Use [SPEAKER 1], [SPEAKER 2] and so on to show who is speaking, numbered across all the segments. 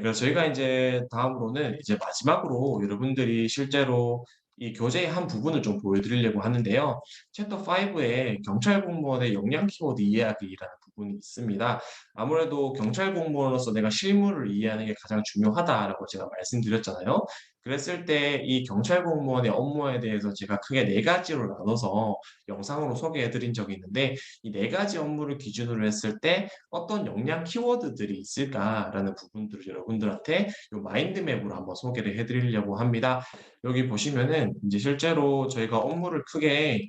[SPEAKER 1] 네, 그래서 저희가 이제 다음으로는 이제 마지막으로 여러분들이 실제로 이 교재의 한 부분을 좀 보여드리려고 하는데요. 챕터 5에 경찰 공무원의 역량 키워드 이해하기라는 부분이 있습니다. 아무래도 경찰 공무원으로서 내가 실무를 이해하는 게 가장 중요하다라고 제가 말씀드렸잖아요. 그랬을 때 이 경찰 공무원의 업무에 대해서 제가 크게 네 가지로 나눠서 영상으로 소개해 드린 적이 있는데 이 네 가지 업무를 기준으로 했을 때 어떤 역량 키워드들이 있을까라는 부분들을 여러분들한테 요 마인드맵으로 한번 소개를 해 드리려고 합니다. 여기 보시면은 이제 실제로 저희가 업무를 크게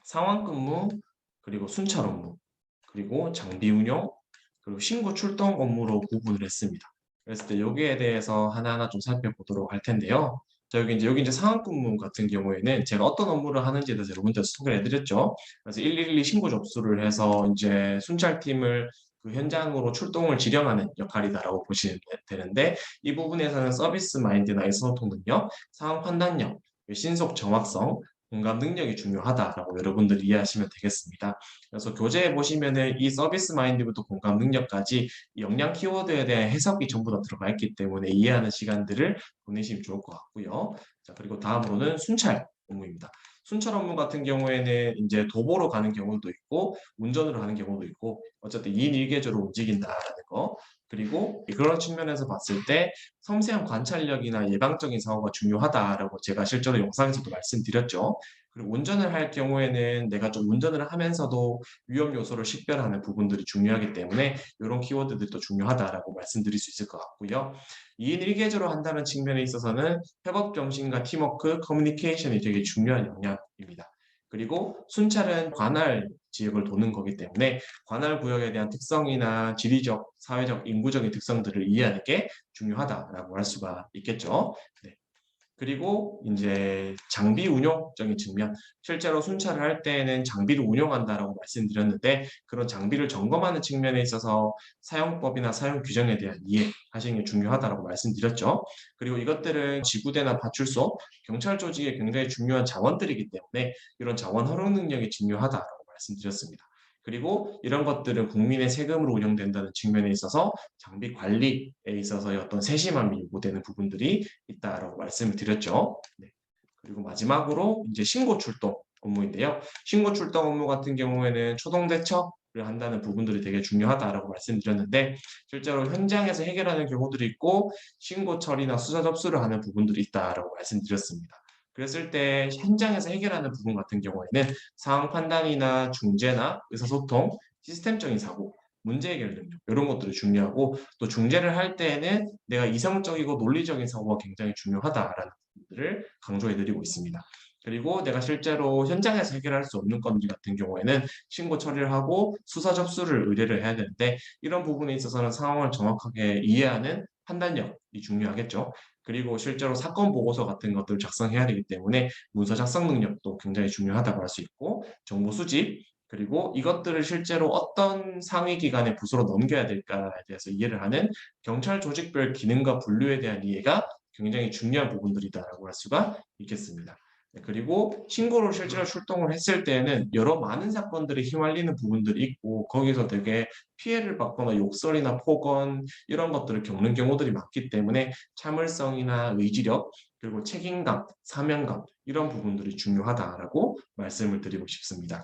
[SPEAKER 1] 상황 근무, 그리고 순찰 업무, 그리고 장비 운용, 그리고 신고 출동 업무로 구분을 했습니다. 그랬을 때 여기에 대해서 하나하나 좀 살펴보도록 할 텐데요. 자, 여기 이제 상황 근무 같은 경우에는 제가 어떤 업무를 하는지에 대해서 여러분들 소개를 해드렸죠. 그래서 112 신고 접수를 해서 이제 순찰팀을 그 현장으로 출동을 지령하는 역할이다라고 보시면 되는데 이 부분에서는 서비스 마인드나 의사소통 능력, 상황 판단력, 신속 정확성, 공감 능력이 중요하다라고 여러분들이 이해하시면 되겠습니다. 그래서 교재에 보시면은 이 서비스 마인드부터 공감 능력까지 이 역량 키워드에 대한 해석이 전부 다 들어가 있기 때문에 이해하는 시간들을 보내시면 좋을 것 같고요. 자, 그리고 다음으로는 순찰 업무입니다. 순찰 업무 같은 경우에는 이제 도보로 가는 경우도 있고 운전으로 하는 경우도 있고 어쨌든 2인 1개조로 움직인다라는 거. 그리고 그런 측면에서 봤을 때 섬세한 관찰력이나 예방적인 사고가 중요하다라고 제가 실제로 영상에서도 말씀드렸죠. 그리고 운전을 할 경우에는 내가 좀 운전을 하면서도 위험 요소를 식별하는 부분들이 중요하기 때문에 이런 키워드들도 중요하다라고 말씀드릴 수 있을 것 같고요. 2인 1개조로 한다는 측면에 있어서는 협업 정신과 팀워크, 커뮤니케이션이 되게 중요한 역량입니다. 그리고 순찰은 관할 지역을 도는 거기 때문에 관할 구역에 대한 특성이나 지리적, 사회적, 인구적인 특성들을 이해하는 게 중요하다라고 할 수가 있겠죠. 네. 그리고 이제 장비 운용적인 측면, 실제로 순찰을 할 때에는 장비를 운용한다라고 말씀드렸는데 그런 장비를 점검하는 측면에 있어서 사용법이나 사용 규정에 대한 이해하시는 게 중요하다라고 말씀드렸죠. 그리고 이것들은 지구대나 파출소, 경찰 조직에 굉장히 중요한 자원들이기 때문에 이런 자원 활용 능력이 중요하다라고 말씀드렸습니다. 그리고 이런 것들은 국민의 세금으로 운영된다는 측면에 있어서 장비 관리에 있어서의 어떤 세심함이 요구되는 부분들이 있다라고 말씀을 드렸죠. 네. 그리고 마지막으로 이제 신고 출동 업무인데요. 신고 출동 업무 같은 경우에는 초동 대처를 한다는 부분들이 되게 중요하다라고 말씀드렸는데 실제로 현장에서 해결하는 경우들이 있고 신고 처리나 수사 접수를 하는 부분들이 있다라고 말씀드렸습니다. 그랬을 때 현장에서 해결하는 부분 같은 경우에는 상황 판단이나 중재나 의사소통, 시스템적인 사고, 문제 해결 능력 이런 것들이 중요하고 또 중재를 할 때에는 내가 이성적이고 논리적인 사고가 굉장히 중요하다라는 부분들을 강조해 드리고 있습니다. 그리고 내가 실제로 현장에서 해결할 수 없는 건들 같은 경우에는 신고 처리를 하고 수사 접수를 의뢰를 해야 되는데 이런 부분에 있어서는 상황을 정확하게 이해하는 판단력이 중요하겠죠. 그리고 실제로 사건 보고서 같은 것들을 작성해야 되기 때문에 문서 작성 능력도 굉장히 중요하다고 할 수 있고 정보 수집 그리고 이것들을 실제로 어떤 상위 기관의 부서로 넘겨야 될까에 대해서 이해를 하는 경찰 조직별 기능과 분류에 대한 이해가 굉장히 중요한 부분들이다라고 할 수가 있겠습니다. 네, 그리고 신고를 실제로 출동을 했을 때에는 여러 많은 사건들이 휘말리는 부분들이 있고 거기서 되게 피해를 받거나 욕설이나 폭언 이런 것들을 겪는 경우들이 많기 때문에 참을성이나 의지력 그리고 책임감, 사명감 이런 부분들이 중요하다라고 말씀을 드리고 싶습니다.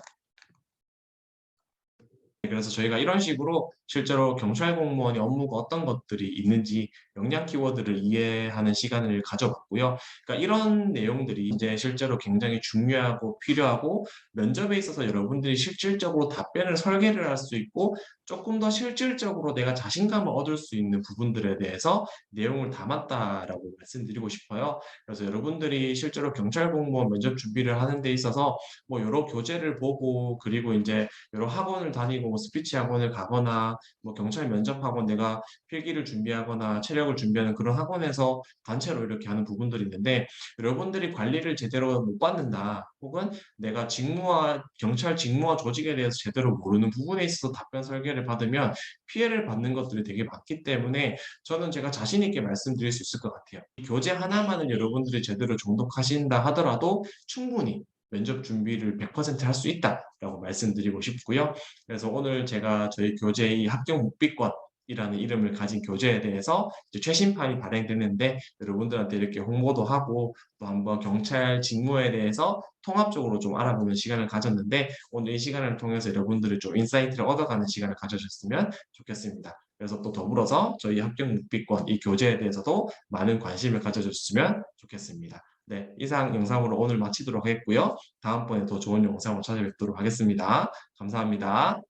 [SPEAKER 1] 그래서 저희가 이런 식으로 실제로 경찰 공무원의 업무가 어떤 것들이 있는지 역량 키워드를 이해하는 시간을 가져봤고요. 그러니까 이런 내용들이 이제 실제로 굉장히 중요하고 필요하고 면접에 있어서 여러분들이 실질적으로 답변을 설계를 할 수 있고 조금 더 실질적으로 내가 자신감을 얻을 수 있는 부분들에 대해서 내용을 담았다라고 말씀드리고 싶어요. 그래서 여러분들이 실제로 경찰 공무원 면접 준비를 하는 데 있어서 뭐 여러 교재를 보고 그리고 이제 여러 학원을 다니고 뭐 스피치 학원을 가거나 뭐 경찰 면접 학원 내가 필기를 준비하거나 체력을 준비하는 그런 학원에서 단체로 이렇게 하는 부분들이 있는데 여러분들이 관리를 제대로 못 받는다 혹은 내가 직무와 경찰 직무와 조직에 대해서 제대로 모르는 부분에 있어서 답변 설계를 받으면 피해를 받는 것들이 되게 많기 때문에 저는 제가 자신 있게 말씀드릴 수 있을 것 같아요. 이 교재 하나만은 여러분들이 제대로 정독하신다 하더라도 충분히 면접 준비를 100% 할 수 있다라고 말씀드리고 싶고요. 그래서 오늘 제가 저희 교재의 합격 묵비권 이라는 이름을 가진 교재에 대해서 이제 최신판이 발행됐는데 여러분들한테 이렇게 홍보도 하고 또 한번 경찰 직무에 대해서 통합적으로 좀 알아보는 시간을 가졌는데 오늘 이 시간을 통해서 여러분들이 좀 인사이트를 얻어가는 시간을 가져주셨으면 좋겠습니다. 그래서 또 더불어서 저희 합격 묵비권 이 교재에 대해서도 많은 관심을 가져줬으면 좋겠습니다. 네, 이상 영상으로 오늘 마치도록 하겠고요. 다음번에 더 좋은 영상으로 찾아뵙도록 하겠습니다. 감사합니다.